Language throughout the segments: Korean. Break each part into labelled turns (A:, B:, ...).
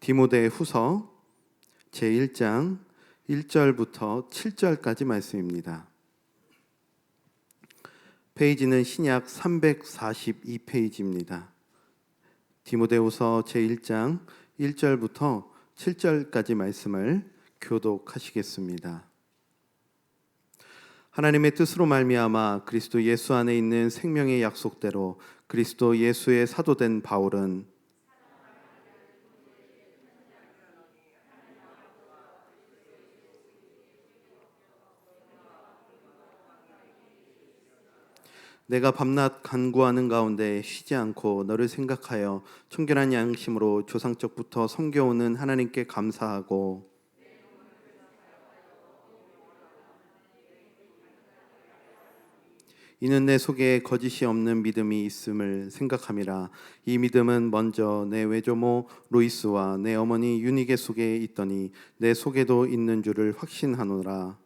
A: 디모데후서 제1장 1절부터 7절까지 말씀입니다. 페이지는 신약 342페이지입니다. 디모데후서 제1장 1절부터 7절까지 말씀을 교독하시겠습니다. 하나님의 뜻으로 말미암아 그리스도 예수 안에 있는 생명의 약속대로 그리스도 예수의 사도된 바울은 내가 밤낮 간구하는 가운데 쉬지 않고 너를 생각하여 청결한 양심으로 조상적부터 섬겨오는 하나님께 감사하고 이는 내 속에 거짓이 없는 믿음이 있음을 생각함이라. 이 믿음은 먼저 내 외조모 로이스와 내 어머니 유니게 속에 있더니 내 속에도 있는 줄을 확신하노라.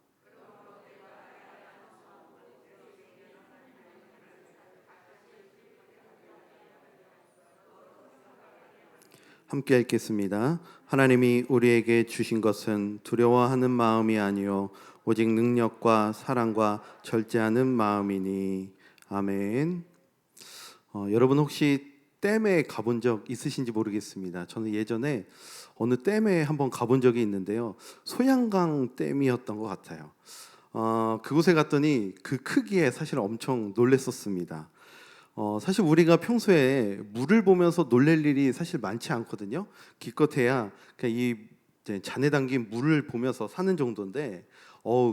A: 함께 읽겠습니다. 하나님이 우리에게 주신 것은 두려워하는 마음이 아니요 오직 능력과 사랑과 절제하는 마음이니. 아멘. 여러분 혹시 댐에 가본 적 있으신지 모르겠습니다. 저는 예전에 어느 댐에 한번 가본 적이 있는데요. 소양강 댐이었던 것 같아요. 그곳에 갔더니 그 크기에 사실 엄청 놀랬었습니다. 사실 우리가 평소에 물을 보면서 놀랄 일이 사실 많지 않거든요. 기껏해야 그냥 이 잔에 담긴 물을 보면서 사는 정도인데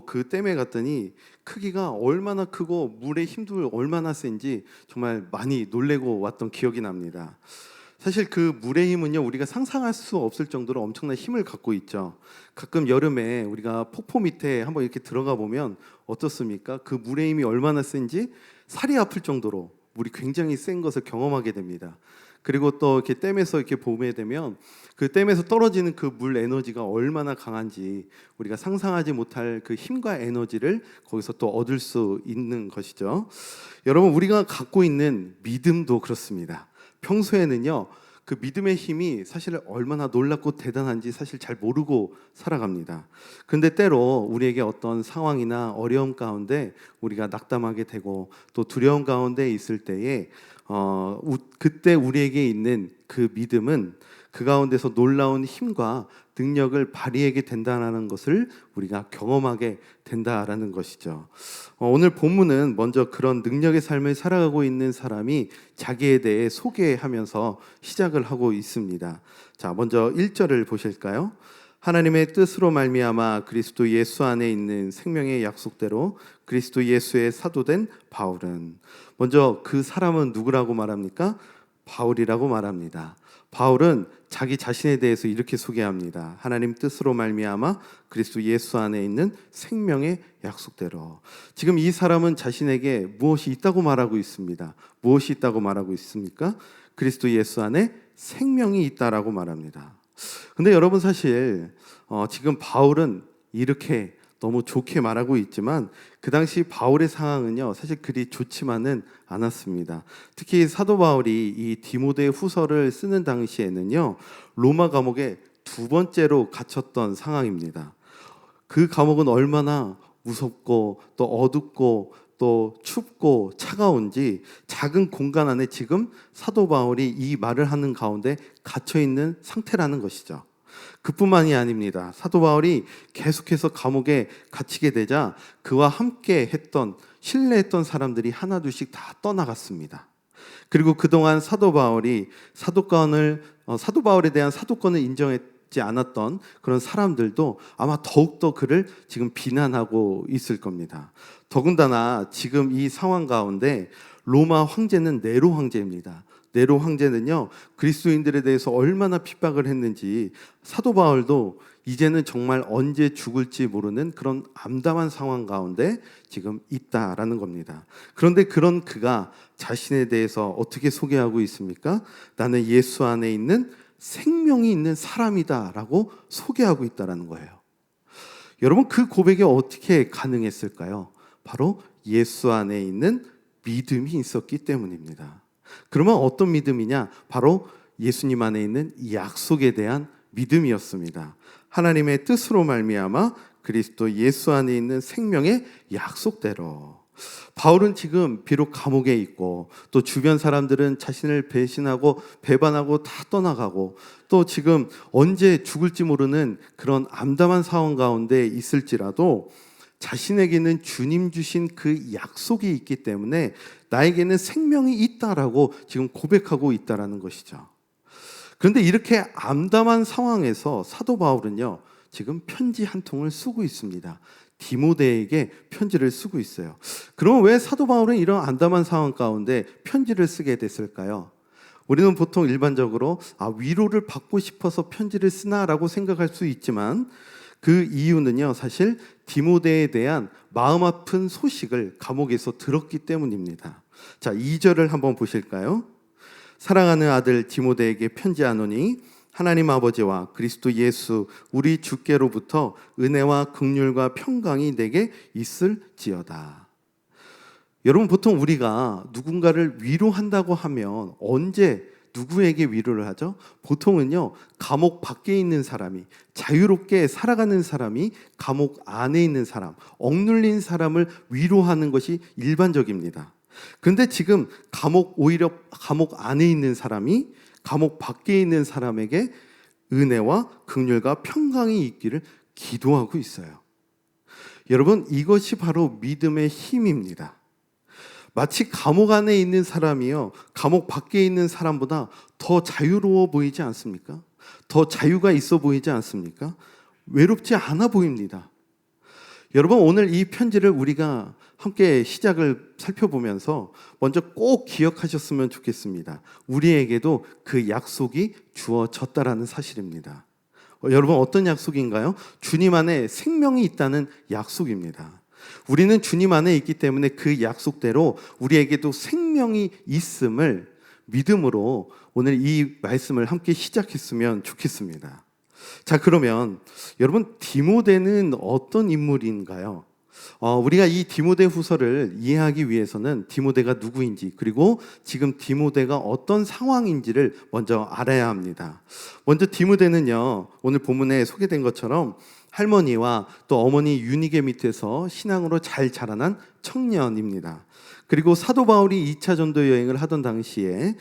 A: 그 댐에 갔더니 크기가 얼마나 크고 물의 힘도 얼마나 센지 정말 많이 놀래고 왔던 기억이 납니다. 사실 그 물의 힘은요, 우리가 상상할 수 없을 정도로 엄청난 힘을 갖고 있죠. 가끔 여름에 우리가 폭포 밑에 한번 이렇게 들어가 보면 어떻습니까? 그 물의 힘이 얼마나 센지 살이 아플 정도로 물이 굉장히 센 것을 경험하게 됩니다. 그리고 또 이렇게 댐에서 이렇게 보게 되면 그 댐에서 떨어지는 그 물 에너지가 얼마나 강한지 우리가 상상하지 못할 그 힘과 에너지를 거기서 또 얻을 수 있는 것이죠. 여러분, 우리가 갖고 있는 믿음도 그렇습니다. 평소에는요, 그 믿음의 힘이 사실 얼마나 놀랍고 대단한지 사실 잘 모르고 살아갑니다. 그런데 때로 우리에게 어떤 상황이나 어려움 가운데 우리가 낙담하게 되고 또 두려움 가운데 있을 때에 그때 우리에게 있는 그 믿음은 그 가운데서 놀라운 힘과 능력을 발휘하게 된다는 것을 우리가 경험하게 된다라는 것이죠. 오늘 본문은 먼저 그런 능력의 삶을 살아가고 있는 사람이 자기에 대해 소개하면서 시작을 하고 있습니다. 자, 먼저 1절을 보실까요? 하나님의 뜻으로 말미암아 그리스도 예수 안에 있는 생명의 약속대로 그리스도 예수의 사도된 바울은. 먼저 그 사람은 누구라고 말합니까? 바울이라고 말합니다. 바울은 자기 자신에 대해서 이렇게 소개합니다. 하나님 뜻으로 말미암아 그리스도 예수 안에 있는 생명의 약속대로. 지금 이 사람은 자신에게 무엇이 있다고 말하고 있습니다. 무엇이 있다고 말하고 있습니까? 그리스도 예수 안에 생명이 있다라고 말합니다. 근데 여러분, 사실 지금 바울은 이렇게 너무 좋게 말하고 있지만 그 당시 바울의 상황은요, 사실 그리 좋지만은 않았습니다. 특히 사도 바울이 이 디모데 후서를 쓰는 당시에는요, 로마 감옥에 두 번째로 갇혔던 상황입니다. 그 감옥은 얼마나 무섭고 또 어둡고 또 춥고 차가운지 작은 공간 안에 지금 사도 바울이 이 말을 하는 가운데 갇혀 있는 상태라는 것이죠. 그뿐만이 아닙니다. 사도 바울이 계속해서 감옥에 갇히게 되자 그와 함께 했던 신뢰했던 사람들이 하나둘씩 다 떠나갔습니다. 그리고 그동안 사도 바울에 대한 사도권을 인정했지 않았던 그런 사람들도 아마 더욱더 그를 지금 비난하고 있을 겁니다. 더군다나 지금 이 상황 가운데 로마 황제는 네로 황제입니다. 네로 황제는요, 그리스도인들에 대해서 얼마나 핍박을 했는지 사도 바울도 이제는 정말 언제 죽을지 모르는 그런 암담한 상황 가운데 지금 있다라는 겁니다. 그런데 그런 그가 자신에 대해서 어떻게 소개하고 있습니까? 나는 예수 안에 있는 생명이 있는 사람이다라고 소개하고 있다라는 거예요. 여러분, 그 고백이 어떻게 가능했을까요? 바로 예수 안에 있는 믿음이 있었기 때문입니다. 그러면 어떤 믿음이냐? 바로 예수님 안에 있는 약속에 대한 믿음이었습니다. 하나님의 뜻으로 말미암아 그리스도 예수 안에 있는 생명의 약속대로. 바울은 지금 비록 감옥에 있고 또 주변 사람들은 자신을 배신하고 배반하고 다 떠나가고 또 지금 언제 죽을지 모르는 그런 암담한 상황 가운데 있을지라도 자신에게는 주님 주신 그 약속이 있기 때문에 나에게는 생명이 있다라고 지금 고백하고 있다라는 것이죠. 그런데 이렇게 암담한 상황에서 사도 바울은요, 지금 편지 한 통을 쓰고 있습니다. 디모데에게 편지를 쓰고 있어요. 그럼 왜 사도 바울은 이런 암담한 상황 가운데 편지를 쓰게 됐을까요? 우리는 보통 일반적으로 위로를 받고 싶어서 편지를 쓰나라고 생각할 수 있지만 그 이유는요, 사실 디모데에 대한 마음 아픈 소식을 감옥에서 들었기 때문입니다. 자, 2절을 한번 보실까요? 사랑하는 아들 디모데에게 편지하노니 하나님 아버지와 그리스도 예수 우리 주께로부터 은혜와 긍휼과 평강이 내게 있을지어다. 여러분, 보통 우리가 누군가를 위로한다고 하면 언제 누구에게 위로를 하죠? 보통은요, 감옥 밖에 있는 사람이, 자유롭게 살아가는 사람이 감옥 안에 있는 사람, 억눌린 사람을 위로하는 것이 일반적입니다. 그런데 지금 오히려 감옥 안에 있는 사람이 감옥 밖에 있는 사람에게 은혜와 긍휼과 평강이 있기를 기도하고 있어요. 여러분, 이것이 바로 믿음의 힘입니다. 마치 감옥 안에 있는 사람이요, 감옥 밖에 있는 사람보다 더 자유로워 보이지 않습니까? 더 자유가 있어 보이지 않습니까? 외롭지 않아 보입니다. 여러분, 오늘 이 편지를 우리가 함께 시작을 살펴보면서 먼저 꼭 기억하셨으면 좋겠습니다. 우리에게도 그 약속이 주어졌다라는 사실입니다. 여러분, 어떤 약속인가요? 주님 안에 생명이 있다는 약속입니다. 우리는 주님 안에 있기 때문에 그 약속대로 우리에게도 생명이 있음을 믿음으로 오늘 이 말씀을 함께 시작했으면 좋겠습니다. 자, 그러면 여러분, 디모데는 어떤 인물인가요? 우리가 이 디모데 후서를 이해하기 위해서는 디모데가 누구인지, 그리고 지금 디모데가 어떤 상황인지를 먼저 알아야 합니다. 먼저 디모데는요, 오늘 본문에 소개된 것처럼 할머니와 또 어머니 유니게 밑에서 신앙으로 잘 자라난 청년입니다. 그리고 사도 바울이 2차 전도 여행을 하던 당시에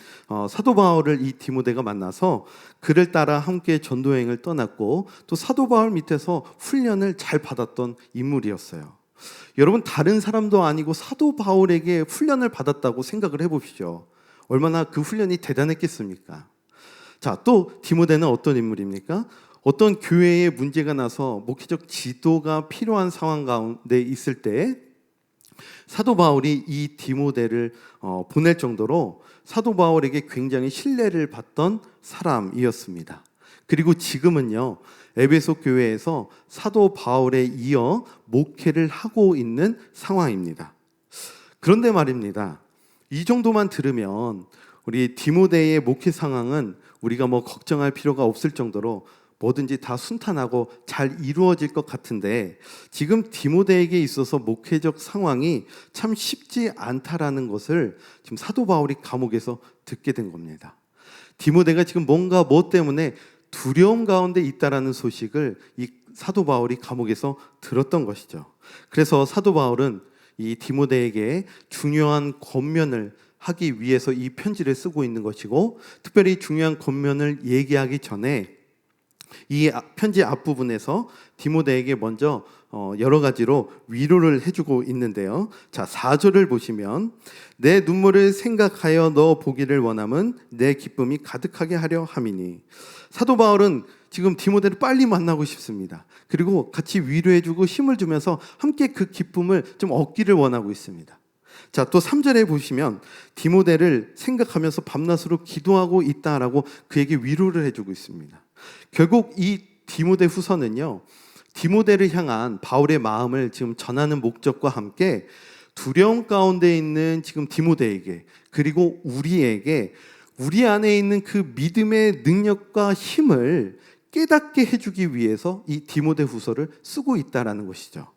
A: 사도 바울을 이 디모데가 만나서 그를 따라 함께 전도 여행을 떠났고 또 사도 바울 밑에서 훈련을 잘 받았던 인물이었어요. 여러분, 다른 사람도 아니고 사도 바울에게 훈련을 받았다고 생각을 해보십시오. 얼마나 그 훈련이 대단했겠습니까? 자, 또 디모데는 어떤 인물입니까? 어떤 교회에 문제가 나서 목회적 지도가 필요한 상황 가운데 있을 때 사도 바울이 이 디모데를 보낼 정도로 사도 바울에게 굉장히 신뢰를 받던 사람이었습니다. 그리고 지금은요, 에베소 교회에서 사도 바울에 이어 목회를 하고 있는 상황입니다. 그런데 말입니다, 이 정도만 들으면 우리 디모데의 목회 상황은 우리가 걱정할 필요가 없을 정도로 뭐든지 다 순탄하고 잘 이루어질 것 같은데, 지금 디모데에게 있어서 목회적 상황이 참 쉽지 않다라는 것을 지금 사도 바울이 감옥에서 듣게 된 겁니다. 디모데가 지금 뭔가 뭐 때문에 두려움 가운데 있다라는 소식을 이 사도 바울이 감옥에서 들었던 것이죠. 그래서 사도 바울은 이 디모데에게 중요한 권면을 하기 위해서 이 편지를 쓰고 있는 것이고, 특별히 중요한 권면을 얘기하기 전에 이 편지 앞부분에서 디모데에게 먼저 여러 가지로 위로를 해주고 있는데요. 자, 4절을 보시면 내 눈물을 생각하여 너 보기를 원함은 내 기쁨이 가득하게 하려 함이니. 사도 바울은 지금 디모데를 빨리 만나고 싶습니다. 그리고 같이 위로해주고 힘을 주면서 함께 그 기쁨을 좀 얻기를 원하고 있습니다. 자, 또 3절에 보시면 디모데를 생각하면서 밤낮으로 기도하고 있다라고 그에게 위로를 해주고 있습니다. 결국 이 디모데 후서는요, 디모데를 향한 바울의 마음을 지금 전하는 목적과 함께 두려움 가운데 있는 지금 디모데에게, 그리고 우리에게 우리 안에 있는 그 믿음의 능력과 힘을 깨닫게 해주기 위해서 이 디모데 후서를 쓰고 있다는 것이죠.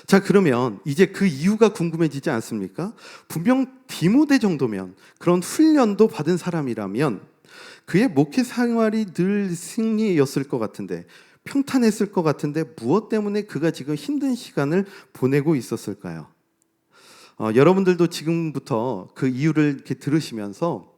A: 자, 그러면 이제 그 이유가 궁금해지지 않습니까? 분명 디모데 정도면, 그런 훈련도 받은 사람이라면 그의 목회 생활이 늘 승리였을 것 같은데, 평탄했을 것 같은데 무엇 때문에 그가 지금 힘든 시간을 보내고 있었을까요? 여러분들도 지금부터 그 이유를 이렇게 들으시면서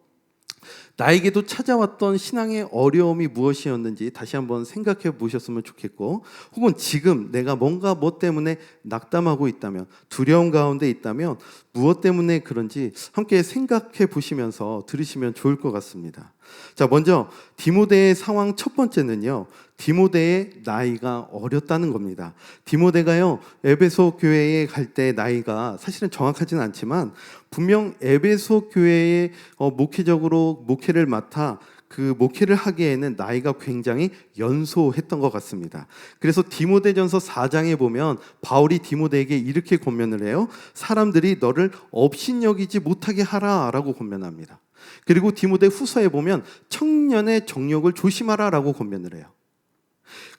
A: 나에게도 찾아왔던 신앙의 어려움이 무엇이었는지 다시 한번 생각해 보셨으면 좋겠고, 혹은 지금 내가 뭔가 뭐 때문에 낙담하고 있다면, 두려움 가운데 있다면 무엇 때문에 그런지 함께 생각해 보시면서 들으시면 좋을 것 같습니다. 자, 먼저 디모데의 상황 첫 번째는요, 디모데의 나이가 어렸다는 겁니다. 디모데가요, 에베소 교회에 갈 때 나이가 사실은 정확하지는 않지만 분명 에베소 교회에 목회적으로 목회를 맡아 그 목회를 하기에는 나이가 굉장히 연소했던 것 같습니다. 그래서 디모데전서 4장에 보면 바울이 디모데에게 이렇게 권면을 해요. 사람들이 너를 업신여기지 못하게 하라라고 권면합니다. 그리고 디모데 후서에 보면 청년의 정욕을 조심하라라고 권면을 해요.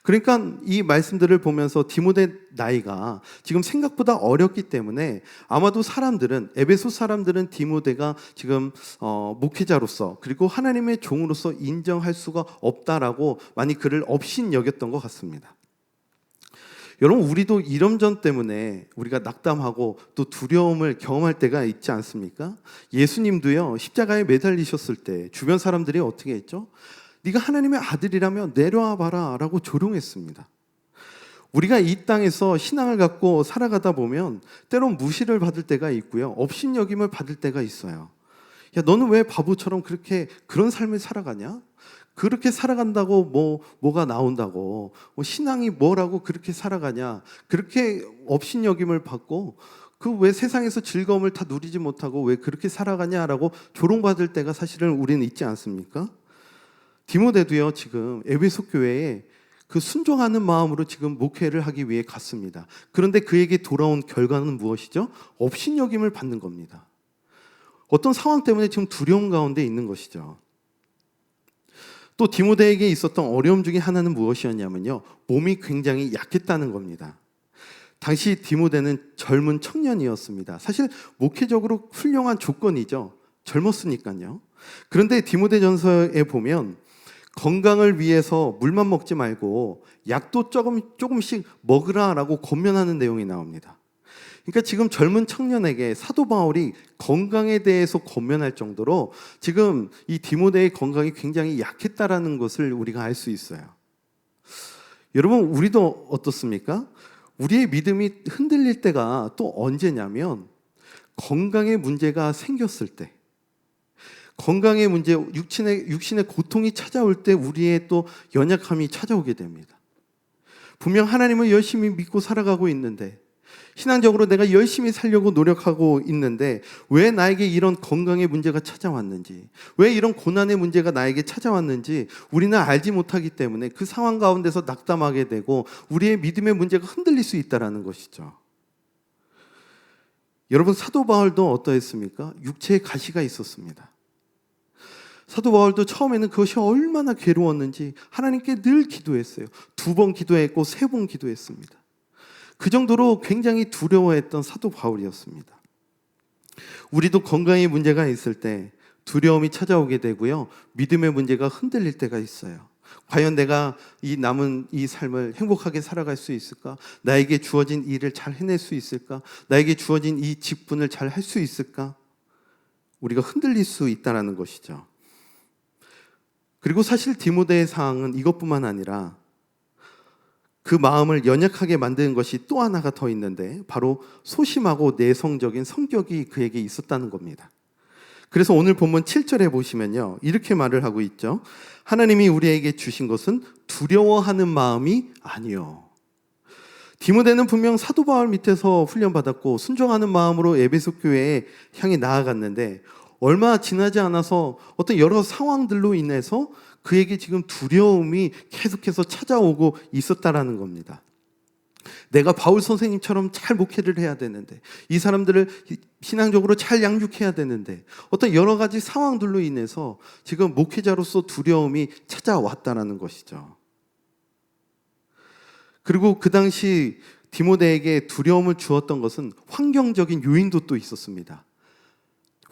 A: 그러니까 이 말씀들을 보면서 디모데 나이가 지금 생각보다 어렸기 때문에 아마도 사람들은, 에베소 사람들은 디모데가 지금 목회자로서 그리고 하나님의 종으로서 인정할 수가 없다라고 많이 그를 업신여겼던 것 같습니다. 여러분, 우리도 이런점 때문에 우리가 낙담하고 또 두려움을 경험할 때가 있지 않습니까? 예수님도요, 십자가에 매달리셨을 때 주변 사람들이 어떻게 했죠? 네가 하나님의 아들이라면 내려와 봐라 라고 조롱했습니다. 우리가 이 땅에서 신앙을 갖고 살아가다 보면 때론 무시를 받을 때가 있고요, 업신여김을 받을 때가 있어요. 야, 너는 왜 바보처럼 그런 삶을 살아가냐? 그렇게 살아간다고 뭐가 나온다고, 신앙이 뭐라고 그렇게 살아가냐? 그렇게 업신여김을 받고 그 왜 세상에서 즐거움을 다 누리지 못하고 왜 그렇게 살아가냐라고 조롱받을 때가 사실은 우리는 있지 않습니까? 디모데도요, 지금 에베소 교회에 그 순종하는 마음으로 지금 목회를 하기 위해 갔습니다. 그런데 그에게 돌아온 결과는 무엇이죠? 업신여김을 받는 겁니다. 어떤 상황 때문에 지금 두려움 가운데 있는 것이죠. 또 디모데에게 있었던 어려움 중에 하나는 무엇이었냐면요, 몸이 굉장히 약했다는 겁니다. 당시 디모데는 젊은 청년이었습니다. 사실 목회적으로 훌륭한 조건이죠. 젊었으니까요. 그런데 디모데전서에 보면 건강을 위해서 물만 먹지 말고 약도 조금씩 먹으라라고 권면하는 내용이 나옵니다. 그러니까 지금 젊은 청년에게 사도 바울이 건강에 대해서 권면할 정도로 지금 이 디모데의 건강이 굉장히 약했다라는 것을 우리가 알 수 있어요. 여러분, 우리도 어떻습니까? 우리의 믿음이 흔들릴 때가 또 언제냐면 건강에 문제가 생겼을 때, 건강의 문제, 육신의 고통이 찾아올 때 우리의 또 연약함이 찾아오게 됩니다. 분명 하나님을 열심히 믿고 살아가고 있는데, 신앙적으로 내가 열심히 살려고 노력하고 있는데 왜 나에게 이런 건강의 문제가 찾아왔는지, 왜 이런 고난의 문제가 나에게 찾아왔는지 우리는 알지 못하기 때문에 그 상황 가운데서 낙담하게 되고 우리의 믿음의 문제가 흔들릴 수 있다는 것이죠. 여러분, 사도 바울도 어떠했습니까? 육체에 가시가 있었습니다. 사도 바울도 처음에는 그것이 얼마나 괴로웠는지 하나님께 늘 기도했어요. 2번 기도했고 3번 기도했습니다. 그 정도로 굉장히 두려워했던 사도 바울이었습니다. 우리도 건강에 문제가 있을 때 두려움이 찾아오게 되고요, 믿음의 문제가 흔들릴 때가 있어요. 과연 내가 이 남은 이 삶을 행복하게 살아갈 수 있을까? 나에게 주어진 일을 잘 해낼 수 있을까? 나에게 주어진 이 직분을 잘 할 수 있을까? 우리가 흔들릴 수 있다는 것이죠. 그리고 사실 디모데의 상황은 이것뿐만 아니라 그 마음을 연약하게 만드는 것이 또 하나가 더 있는데, 바로 소심하고 내성적인 성격이 그에게 있었다는 겁니다. 그래서 오늘 본문 7절에 보시면요, 이렇게 말을 하고 있죠. 하나님이 우리에게 주신 것은 두려워하는 마음이 아니요. 디모데는 분명 사도 바울 밑에서 훈련받았고 순종하는 마음으로 에베소 교회에 향해 나아갔는데 얼마 지나지 않아서 어떤 여러 상황들로 인해서 그에게 지금 두려움이 계속해서 찾아오고 있었다라는 겁니다. 내가 바울 선생님처럼 잘 목회를 해야 되는데, 이 사람들을 신앙적으로 잘 양육해야 되는데, 어떤 여러 가지 상황들로 인해서 지금 목회자로서 두려움이 찾아왔다라는 것이죠. 그리고 그 당시 디모데에게 두려움을 주었던 것은 환경적인 요인도 또 있었습니다.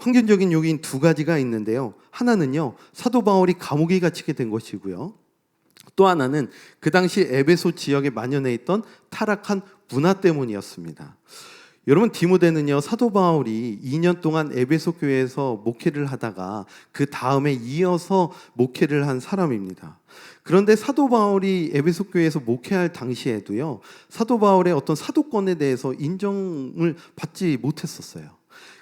A: 평균적인 요인 두 가지가 있는데요. 하나는요, 사도 바울이 감옥에 갇히게 된 것이고요. 또 하나는 그 당시 에베소 지역에 만연해 있던 타락한 문화 때문이었습니다. 여러분, 디모데는요, 사도 바울이 2년 동안 에베소 교회에서 목회를 하다가 그 다음에 이어서 목회를 한 사람입니다. 그런데 사도 바울이 에베소 교회에서 목회할 당시에도요, 사도 바울의 어떤 사도권에 대해서 인정을 받지 못했었어요.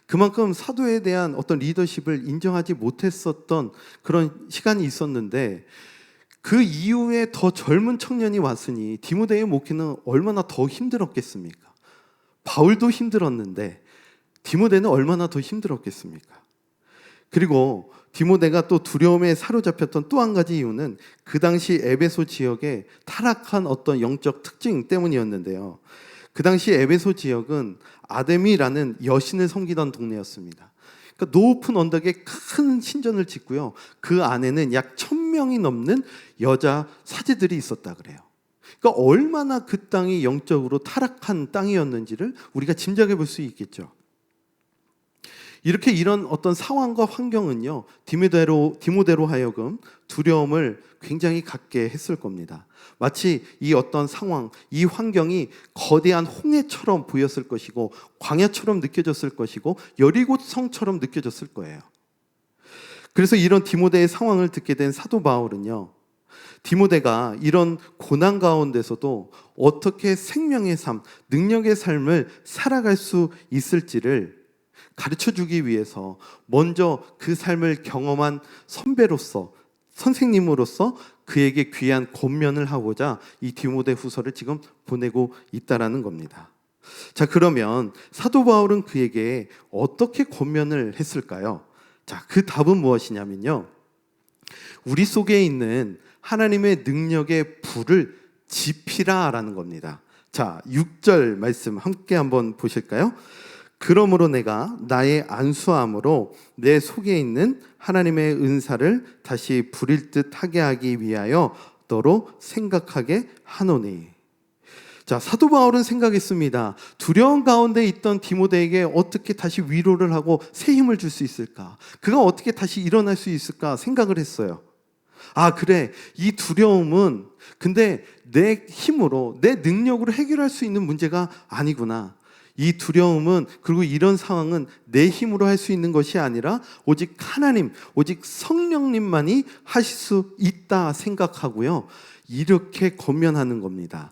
A: 그만큼 사도에 대한 어떤 리더십을 인정하지 못했었던 그런 시간이 있었는데, 그 이후에 더 젊은 청년이 왔으니 디모데의 목회는 얼마나 더 힘들었겠습니까? 바울도 힘들었는데 디모데는 얼마나 더 힘들었겠습니까? 그리고 디모데가 또 두려움에 사로잡혔던 또 한 가지 이유는 그 당시 에베소 지역의 타락한 어떤 영적 특징 때문이었는데요. 그 당시 에베소 지역은 아데미라는 여신을 섬기던 동네였습니다. 그러니까 높은 언덕에 큰 신전을 짓고요, 그 안에는 약 1000명이 넘는 여자 사제들이 있었다 그래요. 그러니까 얼마나 그 땅이 영적으로 타락한 땅이었는지를 우리가 짐작해 볼 수 있겠죠. 이렇게 이런 어떤 상황과 환경은요, 디모데로 하여금 두려움을 굉장히 갖게 했을 겁니다. 마치 이 어떤 상황, 이 환경이 거대한 홍해처럼 보였을 것이고 광야처럼 느껴졌을 것이고 여리고성처럼 느껴졌을 거예요. 그래서 이런 디모데의 상황을 듣게 된 사도 바울은요, 디모데가 이런 고난 가운데서도 어떻게 생명의 삶, 능력의 삶을 살아갈 수 있을지를 가르쳐주기 위해서 먼저 그 삶을 경험한 선배로서, 선생님으로서 그에게 귀한 권면을 하고자 이 디모데 후서를 지금 보내고 있다라는 겁니다. 자, 그러면 사도 바울은 그에게 어떻게 권면을 했을까요? 자, 그 답은 무엇이냐면요, 우리 속에 있는 하나님의 능력의 불을 지피라라는 겁니다. 자, 6절 말씀 함께 한번 보실까요? 그러므로 내가 나의 안수함으로 내 속에 있는 하나님의 은사를 다시 부릴 듯 하게 하기 위하여 너로 생각하게 하노니. 자, 사도 바울은 생각했습니다. 두려움 가운데 있던 디모데에게 어떻게 다시 위로를 하고 새 힘을 줄 수 있을까? 그가 어떻게 다시 일어날 수 있을까 생각을 했어요. 아, 그래, 이 두려움은 근데 내 힘으로, 내 능력으로 해결할 수 있는 문제가 아니구나. 이 두려움은, 그리고 이런 상황은 내 힘으로 할 수 있는 것이 아니라 오직 하나님, 오직 성령님만이 하실 수 있다 생각하고요, 이렇게 권면하는 겁니다.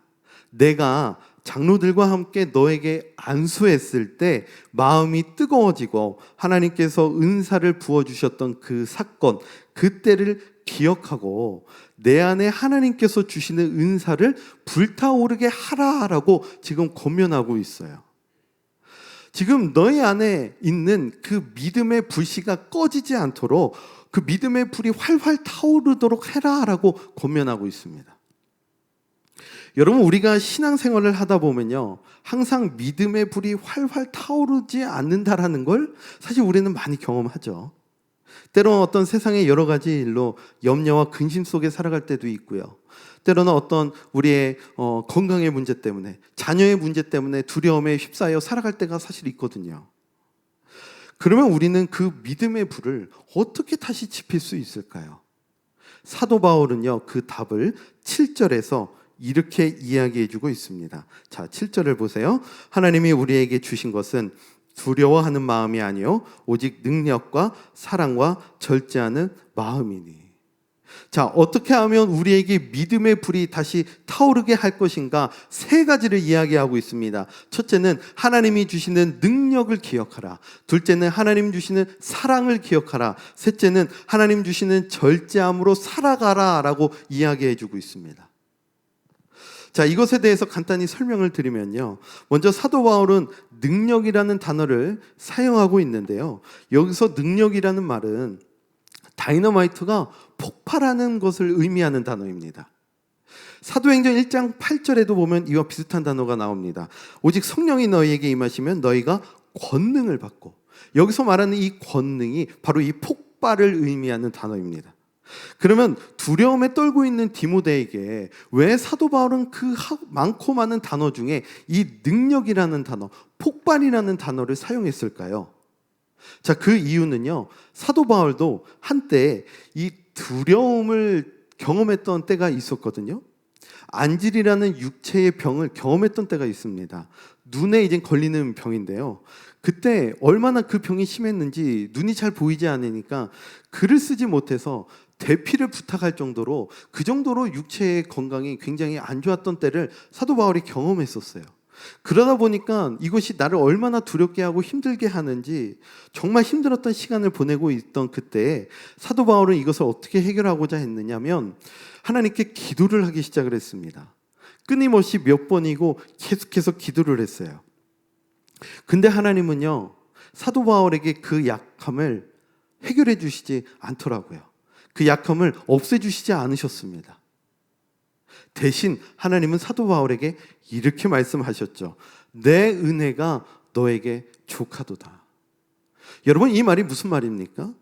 A: 내가 장로들과 함께 너에게 안수했을 때 마음이 뜨거워지고 하나님께서 은사를 부어주셨던 그 사건, 그때를 기억하고 내 안에 하나님께서 주시는 은사를 불타오르게 하라라고 지금 권면하고 있어요. 지금 너희 안에 있는 그 믿음의 불씨가 꺼지지 않도록 그 믿음의 불이 활활 타오르도록 해라라고 권면하고 있습니다. 여러분, 우리가 신앙생활을 하다 보면요, 항상 믿음의 불이 활활 타오르지 않는다라는 걸 사실 우리는 많이 경험하죠. 때로는 어떤 세상의 여러 가지 일로 염려와 근심 속에 살아갈 때도 있고요. 때로는 어떤 우리의 건강의 문제 때문에, 자녀의 문제 때문에 두려움에 휩싸여 살아갈 때가 사실 있거든요. 그러면 우리는 그 믿음의 불을 어떻게 다시 지필 수 있을까요? 사도 바울은요, 그 답을 7절에서 이렇게 이야기해주고 있습니다. 자, 7절을 보세요. 하나님이 우리에게 주신 것은 두려워하는 마음이 아니요 오직 능력과 사랑과 절제하는 마음이니. 자, 어떻게 하면 우리에게 믿음의 불이 다시 타오르게 할 것인가? 세 가지를 이야기하고 있습니다. 첫째는 하나님이 주시는 능력을 기억하라. 둘째는 하나님 주시는 사랑을 기억하라. 셋째는 하나님 주시는 절제함으로 살아가라 라고 이야기해주고 있습니다. 자, 이것에 대해서 간단히 설명을 드리면요, 먼저 사도 바울은 능력이라는 단어를 사용하고 있는데요, 여기서 능력이라는 말은 다이너마이트가 폭발하는 것을 의미하는 단어입니다. 사도행전 1장 8절에도 보면 이와 비슷한 단어가 나옵니다. 오직 성령이 너희에게 임하시면 너희가 권능을 받고, 여기서 말하는 이 권능이 바로 이 폭발을 의미하는 단어입니다. 그러면 두려움에 떨고 있는 디모데에게 왜 사도 바울은 그 많고 많은 단어 중에 이 능력이라는 단어, 폭발이라는 단어를 사용했을까요? 자, 그 이유는요, 사도 바울도 한때 이 두려움을 경험했던 때가 있었거든요. 안질이라는 육체의 병을 경험했던 때가 있습니다. 눈에 이제 걸리는 병인데요. 그때 얼마나 그 병이 심했는지 눈이 잘 보이지 않으니까 글을 쓰지 못해서 대피를 부탁할 정도로, 그 정도로 육체의 건강이 굉장히 안 좋았던 때를 사도 바울이 경험했었어요. 그러다 보니까 이것이 나를 얼마나 두렵게 하고 힘들게 하는지 정말 힘들었던 시간을 보내고 있던 그때 사도 바울은 이것을 어떻게 해결하고자 했느냐면 하나님께 기도를 하기 시작을 했습니다. 끊임없이 몇 번이고 계속해서 기도를 했어요. 근데 하나님은요, 사도 바울에게 그 약함을 해결해 주시지 않더라고요. 그 약함을 없애주시지 않으셨습니다. 대신 하나님은 사도 바울에게 이렇게 말씀하셨죠. 내 은혜가 너에게 족하도다. 여러분, 이 말이 무슨 말입니까?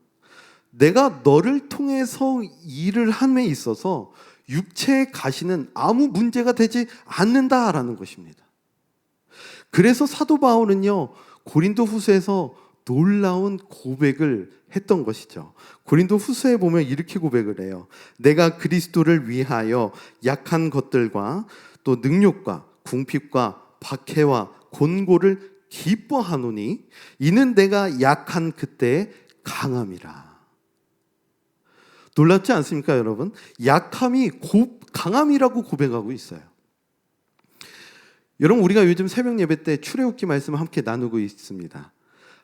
A: 내가 너를 통해서 일을 함에 있어서 육체의 가시는 아무 문제가 되지 않는다라는 것입니다. 그래서 사도 바울은요, 고린도 후서에서 놀라운 고백을 했던 것이죠. 고린도 후서에 보면 이렇게 고백을 해요. 내가 그리스도를 위하여 약한 것들과 또 능욕과 궁핍과 박해와 곤고를 기뻐하노니 이는 내가 약한 그때 강함이라. 놀랍지 않습니까, 여러분? 약함이 강함이라고 고백하고 있어요. 여러분, 우리가 요즘 새벽 예배 때 출애굽기 말씀을 함께 나누고 있습니다.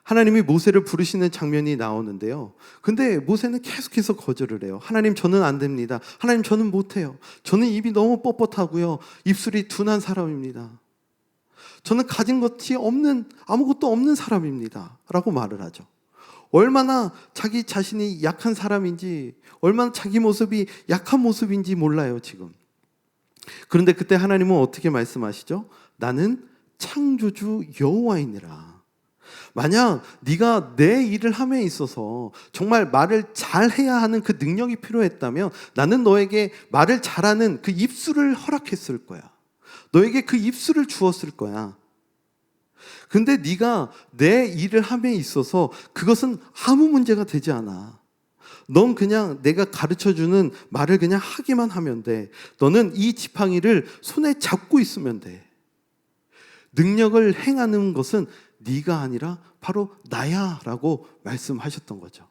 A: 하나님이 모세를 부르시는 장면이 나오는데요. 근데 모세는 계속해서 거절을 해요. 하나님, 저는 안 됩니다. 하나님, 저는 못해요. 저는 입이 너무 뻣뻣하고요. 입술이 둔한 사람입니다. 저는 가진 것이 없는, 아무것도 없는 사람입니다. 라고 말을 하죠. 얼마나 자기 자신이 약한 사람인지, 얼마나 자기 모습이 약한 모습인지 몰라요, 지금. 그런데 그때 하나님은 어떻게 말씀하시죠? 나는 창조주 여호와이니라. 만약 네가 내 일을 함에 있어서 정말 말을 잘해야 하는 그 능력이 필요했다면 나는 너에게 말을 잘하는 그 입술을 허락했을 거야. 너에게 그 입술을 주었을 거야. 근데 네가 내 일을 함에 있어서 그것은 아무 문제가 되지 않아. 넌 그냥 내가 가르쳐주는 말을 그냥 하기만 하면 돼. 너는 이 지팡이를 손에 잡고 있으면 돼. 능력을 행하는 것은 네가 아니라 바로 나야 라고 말씀하셨던 거죠.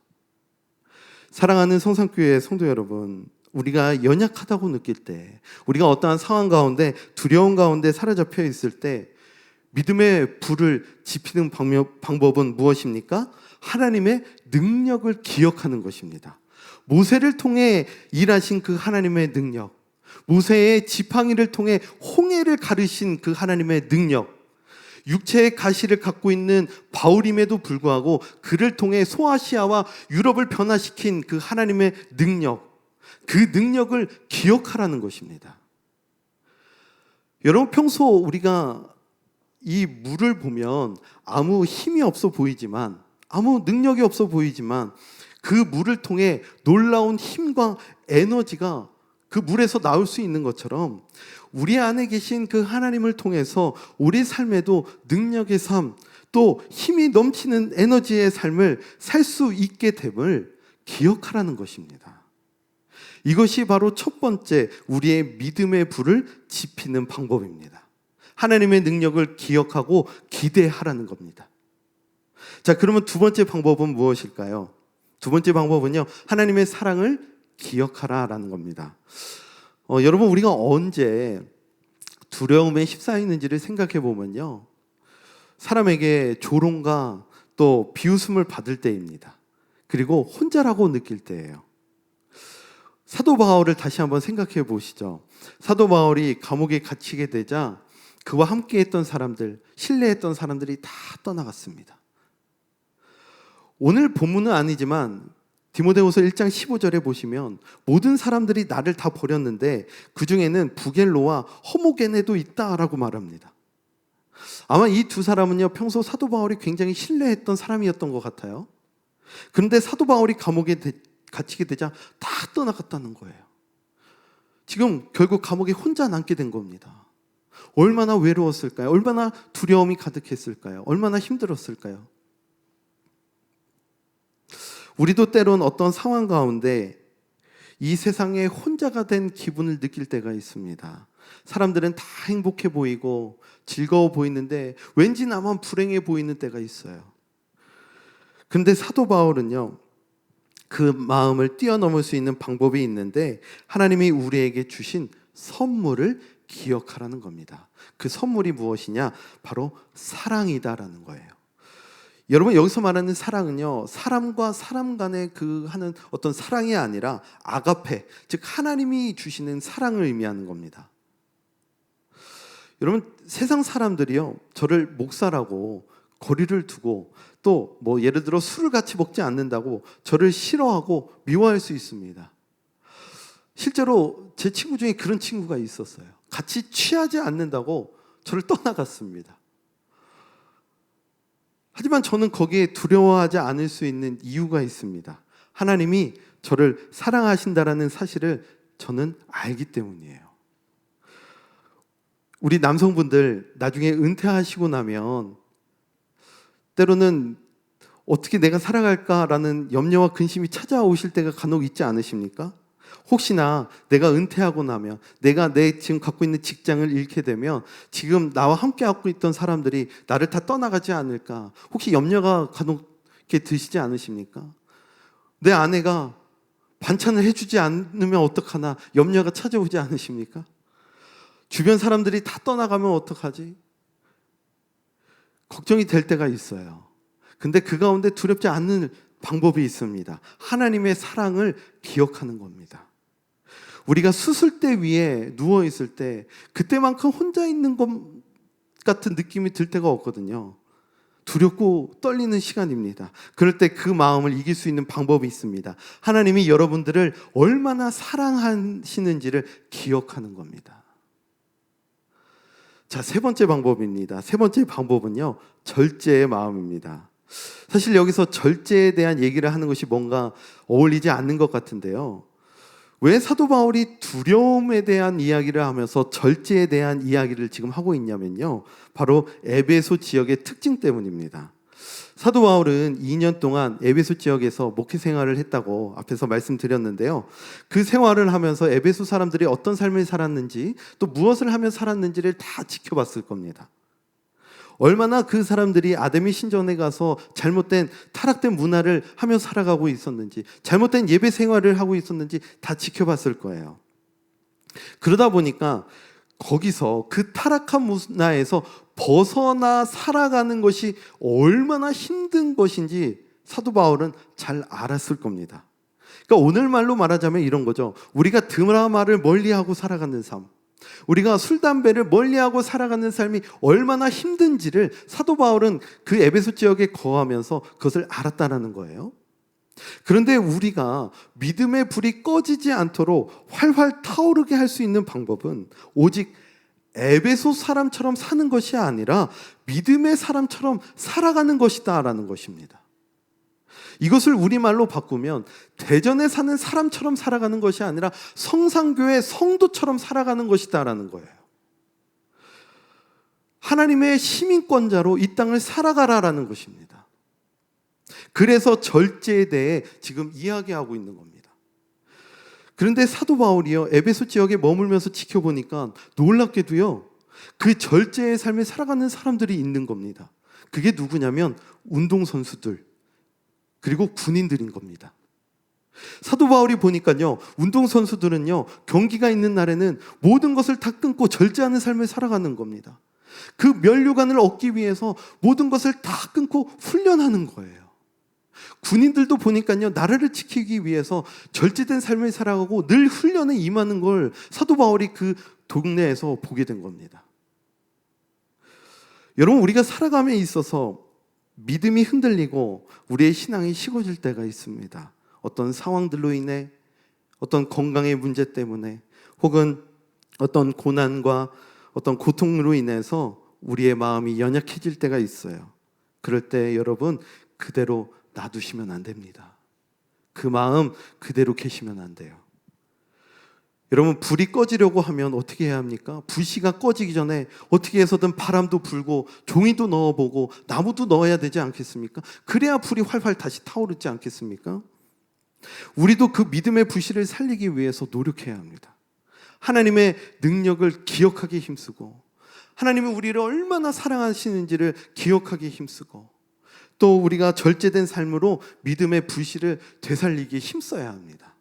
A: 사랑하는 성산교회 성도 여러분, 우리가 연약하다고 느낄 때, 우리가 어떠한 상황 가운데 두려움 가운데 사로잡혀 있을 때 믿음의 불을 지피는 방법은 무엇입니까? 하나님의 능력을 기억하는 것입니다. 모세를 통해 일하신 그 하나님의 능력, 모세의 지팡이를 통해 홍해를 가르신 그 하나님의 능력, 육체의 가시를 갖고 있는 바울임에도 불구하고 그를 통해 소아시아와 유럽을 변화시킨 그 하나님의 능력, 그 능력을 기억하라는 것입니다. 여러분, 평소 우리가 이 물을 보면 아무 힘이 없어 보이지만, 아무 능력이 없어 보이지만 그 물을 통해 놀라운 힘과 에너지가 그 물에서 나올 수 있는 것처럼 우리 안에 계신 그 하나님을 통해서 우리 삶에도 능력의 삶, 또 힘이 넘치는 에너지의 삶을 살 수 있게 됨을 기억하라는 것입니다. 이것이 바로 첫 번째 우리의 믿음의 불을 지피는 방법입니다. 하나님의 능력을 기억하고 기대하라는 겁니다. 자, 그러면 두 번째 방법은 무엇일까요? 두 번째 방법은요, 하나님의 사랑을 기억하라라는 겁니다. 여러분, 우리가 언제 두려움에 휩싸이는지를 생각해 보면요, 사람에게 조롱과 또 비웃음을 받을 때입니다. 그리고 혼자라고 느낄 때예요. 사도 바울을 다시 한번 생각해 보시죠. 사도 바울이 감옥에 갇히게 되자 그와 함께 했던 사람들, 신뢰했던 사람들이 다 떠나갔습니다. 오늘 본문은 아니지만 디모데후서 1장 15절에 보시면 모든 사람들이 나를 다 버렸는데 그 중에는 부겔로와 허모게네도 있다라고 말합니다. 아마 이 두 사람은요, 평소 사도 바울이 굉장히 신뢰했던 사람이었던 것 같아요. 그런데 사도 바울이 감옥에 갇히게 되자 다 떠나갔다는 거예요. 지금 결국 감옥에 혼자 남게 된 겁니다. 얼마나 외로웠을까요? 얼마나 두려움이 가득했을까요? 얼마나 힘들었을까요? 우리도 때론 어떤 상황 가운데 이 세상에 혼자가 된 기분을 느낄 때가 있습니다. 사람들은 다 행복해 보이고 즐거워 보이는데 왠지 나만 불행해 보이는 때가 있어요. 근데 사도 바울은요, 그 마음을 뛰어넘을 수 있는 방법이 있는데 하나님이 우리에게 주신 선물을 기억하라는 겁니다. 그 선물이 무엇이냐? 바로 사랑이다라는 거예요. 여러분, 여기서 말하는 사랑은요, 사람과 사람 간의 그 하는 어떤 사랑이 아니라 아가페, 즉 하나님이 주시는 사랑을 의미하는 겁니다. 여러분, 세상 사람들이요, 저를 목사라고 거리를 두고 또 뭐 예를 들어 술을 같이 먹지 않는다고 저를 싫어하고 미워할 수 있습니다. 실제로 제 친구 중에 그런 친구가 있었어요. 같이 취하지 않는다고 저를 떠나갔습니다. 하지만 저는 거기에 두려워하지 않을 수 있는 이유가 있습니다. 하나님이 저를 사랑하신다라는 사실을 저는 알기 때문이에요. 우리 남성분들 나중에 은퇴하시고 나면 때로는 어떻게 내가 살아갈까라는 염려와 근심이 찾아오실 때가 간혹 있지 않으십니까? 혹시나 내가 은퇴하고 나면 내가 내 지금 갖고 있는 직장을 잃게 되면 지금 나와 함께 하고 있던 사람들이 나를 다 떠나가지 않을까? 혹시 염려가 간혹 이렇게 드시지 않으십니까? 내 아내가 반찬을 해주지 않으면 어떡하나 염려가 찾아오지 않으십니까? 주변 사람들이 다 떠나가면 어떡하지? 걱정이 될 때가 있어요. 근데 그 가운데 두렵지 않는 방법이 있습니다. 하나님의 사랑을 기억하는 겁니다. 우리가 수술대 위에 누워있을 때 그때만큼 혼자 있는 것 같은 느낌이 들 때가 없거든요. 두렵고 떨리는 시간입니다. 그럴 때 그 마음을 이길 수 있는 방법이 있습니다. 하나님이 여러분들을 얼마나 사랑하시는지를 기억하는 겁니다. 자, 세 번째 방법입니다. 세 번째 방법은요, 절제의 마음입니다. 사실 여기서 절제에 대한 얘기를 하는 것이 뭔가 어울리지 않는 것 같은데요. 왜 사도 바울이 두려움에 대한 이야기를 하면서 절제에 대한 이야기를 지금 하고 있냐면요, 바로 에베소 지역의 특징 때문입니다. 사도 바울은 2년 동안 에베소 지역에서 목회 생활을 했다고 앞에서 말씀드렸는데요. 그 생활을 하면서 에베소 사람들이 어떤 삶을 살았는지 또 무엇을 하며 살았는지를 다 지켜봤을 겁니다. 얼마나 그 사람들이 아데미 신전에 가서 잘못된 타락된 문화를 하며 살아가고 있었는지, 잘못된 예배 생활을 하고 있었는지 다 지켜봤을 거예요. 그러다 보니까 거기서 그 타락한 문화에서 벗어나 살아가는 것이 얼마나 힘든 것인지 사도 바울은 잘 알았을 겁니다. 그러니까 오늘 말로 말하자면 이런 거죠. 우리가 드라마를 멀리하고 살아가는 삶, 우리가 술, 담배를 멀리하고 살아가는 삶이 얼마나 힘든지를 사도 바울은 그 에베소 지역에 거하면서 그것을 알았다는 거예요. 그런데 우리가 믿음의 불이 꺼지지 않도록 활활 타오르게 할 수 있는 방법은 오직 에베소 사람처럼 사는 것이 아니라 믿음의 사람처럼 살아가는 것이다라는 것입니다. 이것을 우리말로 바꾸면 대전에 사는 사람처럼 살아가는 것이 아니라 성산교회 성도처럼 살아가는 것이다라는 거예요. 하나님의 시민권자로 이 땅을 살아가라라는 것입니다. 그래서 절제에 대해 지금 이야기하고 있는 겁니다. 그런데 사도 바울이요, 에베소 지역에 머물면서 지켜보니까 놀랍게도요, 그 절제의 삶을 살아가는 사람들이 있는 겁니다. 그게 누구냐면 운동선수들, 그리고 군인들인 겁니다. 사도 바울이 보니까요, 운동선수들은요, 경기가 있는 날에는 모든 것을 다 끊고 절제하는 삶을 살아가는 겁니다. 그 면류관을 얻기 위해서 모든 것을 다 끊고 훈련하는 거예요. 군인들도 보니까요, 나라를 지키기 위해서 절제된 삶을 살아가고 늘 훈련에 임하는 걸 사도 바울이 그 동네에서 보게 된 겁니다. 여러분, 우리가 살아감에 있어서 믿음이 흔들리고 우리의 신앙이 식어질 때가 있습니다. 어떤 상황들로 인해, 어떤 건강의 문제 때문에, 혹은 어떤 고난과 어떤 고통으로 인해서 우리의 마음이 연약해질 때가 있어요. 그럴 때 여러분, 그대로 놔두시면 안 됩니다. 그 마음 그대로 계시면 안 돼요. 여러분, 불이 꺼지려고 하면 어떻게 해야 합니까? 불씨가 꺼지기 전에 어떻게 해서든 바람도 불고 종이도 넣어보고 나무도 넣어야 되지 않겠습니까? 그래야 불이 활활 다시 타오르지 않겠습니까? 우리도 그 믿음의 불씨를 살리기 위해서 노력해야 합니다. 하나님의 능력을 기억하기 힘쓰고, 하나님이 우리를 얼마나 사랑하시는지를 기억하기 힘쓰고, 또 우리가 절제된 삶으로 믿음의 불씨를 되살리기 힘써야 합니다.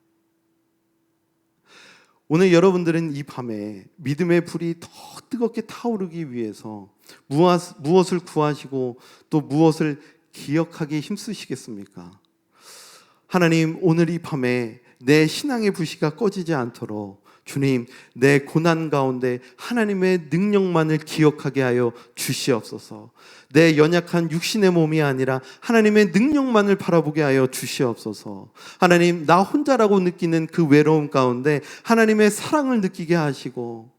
A: 오늘 여러분들은 이 밤에 믿음의 불이 더 뜨겁게 타오르기 위해서 무엇을 구하시고 또 무엇을 기억하기 힘쓰시겠습니까? 하나님, 오늘 이 밤에 내 신앙의 불씨가 꺼지지 않도록 주님, 내 고난 가운데 하나님의 능력만을 기억하게 하여 주시옵소서. 내 연약한 육신의 몸이 아니라 하나님의 능력만을 바라보게 하여 주시옵소서. 하나님, 나 혼자라고 느끼는 그 외로움 가운데 하나님의 사랑을 느끼게 하시고,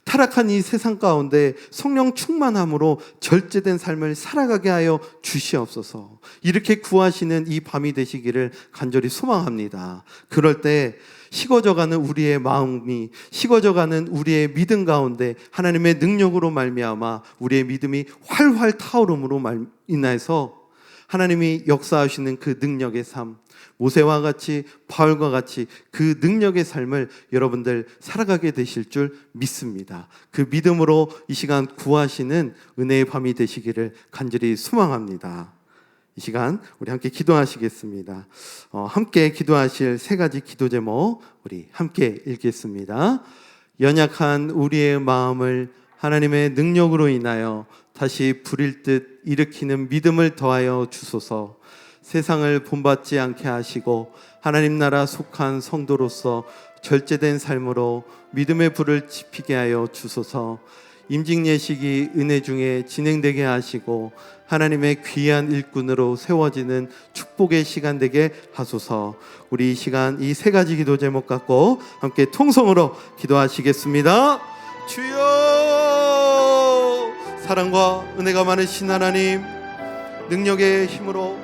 A: 타락한 이 세상 가운데 성령 충만함으로 절제된 삶을 살아가게 하여 주시옵소서. 이렇게 구하시는 이 밤이 되시기를 간절히 소망합니다. 그럴 때 식어져가는 우리의 마음이, 식어져가는 우리의 믿음 가운데 하나님의 능력으로 말미암아 우리의 믿음이 활활 타오름으로 인해서 하나님이 역사하시는 그 능력의 삶, 모세와 같이 바울과 같이 그 능력의 삶을 여러분들 살아가게 되실 줄 믿습니다. 그 믿음으로 이 시간 구하시는 은혜의 밤이 되시기를 간절히 소망합니다. 이 시간 우리 함께 기도하시겠습니다. 함께 기도하실 세 가지 기도 제목 우리 함께 읽겠습니다. 연약한 우리의 마음을 하나님의 능력으로 인하여 다시 부릴 듯 일으키는 믿음을 더하여 주소서. 세상을 본받지 않게 하시고 하나님 나라 속한 성도로서 절제된 삶으로 믿음의 불을 지피게 하여 주소서. 임직 예식이 은혜 중에 진행되게 하시고 하나님의 귀한 일꾼으로 세워지는 축복의 시간 되게 하소서. 우리 이 시간 이 세 가지 기도 제목 갖고 함께 통성으로 기도하시겠습니다. 주여, 사랑과 은혜가 많으신 하나님, 능력의 힘으로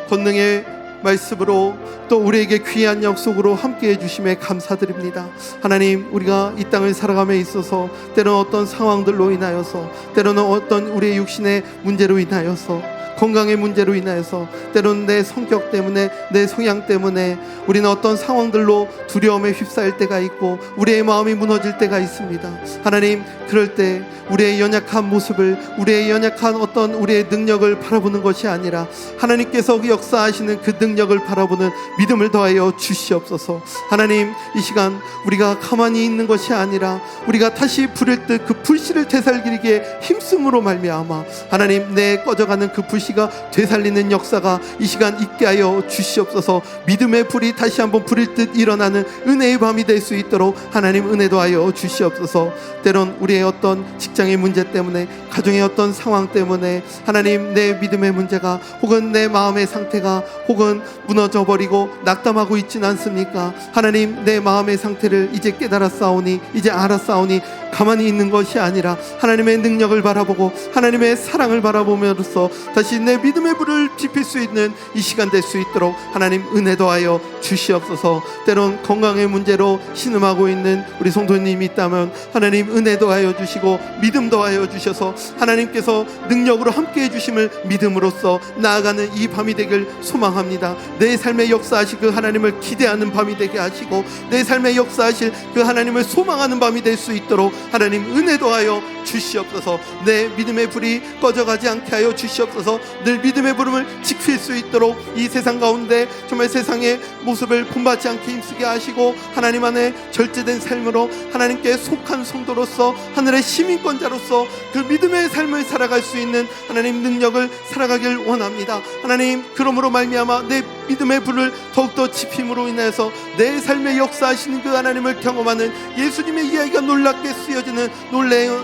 A: 권능의 말씀으로 또 우리에게 귀한 약속으로 함께해 주심에 감사드립니다. 하나님, 우리가 이 땅을 살아감에 있어서 때로는 어떤 상황들로 인하여서, 때로는 어떤 우리의 육신의 문제로 인하여서, 건강의 문제로 인하여서, 때로는 내 성격 때문에, 내 성향 때문에 우리는 어떤 상황들로 두려움에 휩싸일 때가 있고 우리의 마음이 무너질 때가 있습니다. 하나님, 그럴 때 우리의 연약한 모습을, 우리의 연약한 어떤 우리의 능력을 바라보는 것이 아니라 하나님께서 역사하시는 그 능력을 바라보는 믿음을 더하여 주시옵소서. 하나님, 이 시간 우리가 가만히 있는 것이 아니라 우리가 다시 부릴 듯 그 불씨를 되살리기에 힘쓰므로 말미암아 하나님, 내 꺼져가는 그 불씨가 되살리는 역사가 이 시간 있게 하여 주시옵소서. 믿음의 불이 다시 한번 부릴 듯 일어나는 은혜의 밤이 될 수 있도록 하나님 은혜 더하여 주시옵소서. 때론 우리의 어떤 직장의 문제 때문에, 가정의 어떤 상황 때문에 하나님, 내 믿음의 문제가 혹은 내 마음의 상태가 혹은 무너져버리고 낙담하고 있진 않습니까? 하나님, 내 마음의 상태를 이제 깨달았사오니, 이제 알았사오니 가만히 있는 것이 아니라 하나님의 능력을 바라보고 하나님의 사랑을 바라보면서 다시 내 믿음의 불을 지필 수 있는 이 시간 될 수 있도록 하나님 은혜 더하여 주시옵소서. 때론 건강의 문제로 신음하고 있는 우리 성도님이 있다면 하나님 은혜 더하여 주시고 믿음 더하여 주셔서 하나님께서 능력으로 함께해 주심을 믿음으로써 나아가는 이 밤이 되길 소망합니다. 내 삶의 역사하실 그 하나님을 기대하는 밤이 되게 하시고 내 삶의 역사하실 그 하나님을 소망하는 밤이 될 수 있도록 하나님 은혜 더하여 주시옵소서. 내 믿음의 불이 꺼져가지 않게 하여 주시옵소서. 늘 믿음의 부름을 지킬 수 있도록 이 세상 가운데 정말 세상의 모습을 본받지 않게 힘쓰게 하시고 하나님 안에 절제된 삶으로 하나님께 속한 성도로서 하늘의 시민권자로서 그 믿음의 삶을 살아갈 수 있는 하나님 능력을 살아가길 원합니다. 하나님, 그러므로 말미암아 내 믿음의 불을 더욱더 지킴으로 인해서 내 삶의 역사하시는 그 하나님을 경험하는 예수님의 이야기가 놀랍게 쓰여지는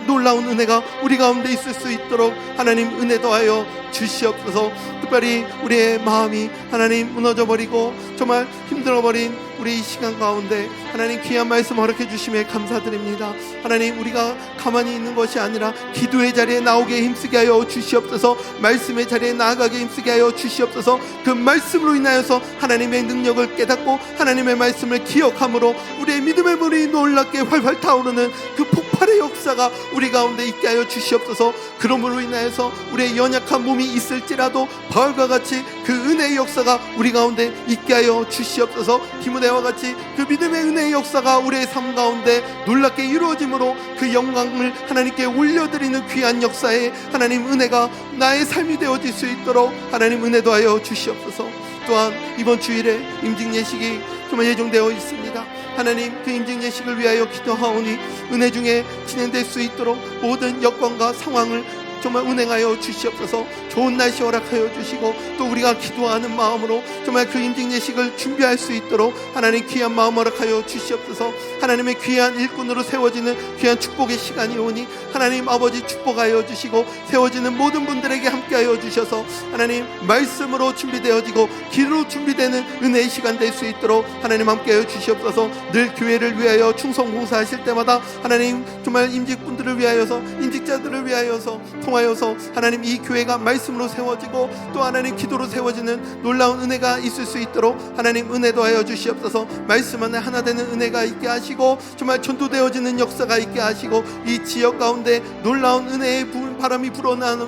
A: 놀라운 은혜가 우리 가운데 있을 수 있도록 하나님 은혜 더하여 주시옵소서. 특별히 우리의 마음이 하나님 무너져버리고 정말 힘들어버린 우리 이 시간 가운데 하나님 귀한 말씀 허락해 주심에 감사드립니다. 하나님, 우리가 가만히 있는 것이 아니라 기도의 자리에 나오게 힘쓰게 하여 주시옵소서. 말씀의 자리에 나아가게 힘쓰게 하여 주시옵소서. 그 말씀으로 인하여서 하나님의 능력을 깨닫고 하나님의 말씀을 기억함으로 우리의 믿음의 물이 놀랍게 활활 타오르는 그 폭발의 역사가 우리 가운데 있게 하여 주시옵소서. 그러므로 인하여서 우리의 연약한 몸이 있을지라도 바울과 같이 그 은혜의 역사가 우리 가운데 있게 하여 주시옵소서. 디모데와 같이 그 믿음의 은혜의 역사가 우리의 삶 가운데 놀랍게 이루어짐으로 그 영광을 하나님께 올려드리는 귀한 역사에 하나님 은혜가 나의 삶이 되어질 수 있도록 하나님 은혜도 하여 주시옵소서. 또한 이번 주일에 임직 예식이 정말 예정되어 있습니다. 하나님, 그 임직 예식을 위하여 기도하오니 은혜 중에 진행될 수 있도록 모든 여건과 상황을 정말 운행하여 주시옵소서. 좋은 날씨 허락하여 주시고 또 우리가 기도하는 마음으로 정말 그 임직 예식을 준비할 수 있도록 하나님 귀한 마음 허락하여 주시옵소서. 하나님의 귀한 일꾼으로 세워지는 귀한 축복의 시간이 오니 하나님 아버지 축복하여 주시고 세워지는 모든 분들에게 함께하여 주셔서 하나님 말씀으로 준비되어지고 기도로 준비되는 은혜의 시간 될 수 있도록 하나님 함께하여 주시옵소서. 늘 교회를 위하여 충성 봉사하실 때마다 하나님 정말 임직분들을 위하여서 임직자들을 위하여서 통하여서 하나님 이 교회가 말씀으로 세워지고 또 하나님 기도로 세워지는 놀라운 은혜가 있을 수 있도록 하나님 은혜도 하여 주시옵소서. 말씀 안에 하나 되는 은혜가 있게 하시고 정말 전도되어지는 역사가 있게 하시고 이 지역 가운데 놀라운 은혜의 바람이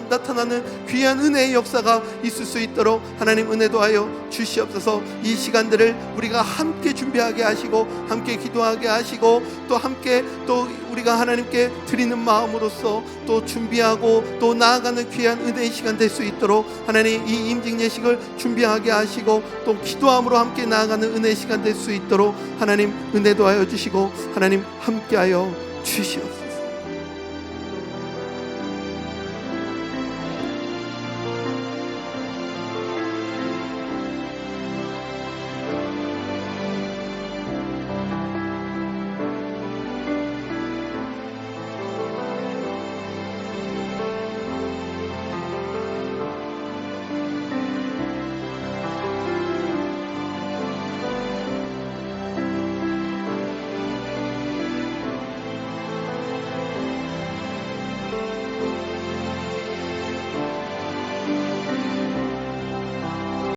A: 나타나는 귀한 은혜의 역사가 있을 수 있도록 하나님 은혜도 하여 주시옵소서. 이 시간들을 우리가 함께 준비하게 하시고 함께 기도하게 하시고 또 함께 또 우리가 하나님께 드리는 마음으로써 또 준비하고 또 나아가는 귀한 은혜의 시간 될 수 있도록 하나님 이 임직 예식을 준비하게 하시고 또 기도함으로 함께 나아가는 은혜의 시간 될 수 있도록 하나님 은혜도 하여 주시고 하나님 함께하여 주시옵소서.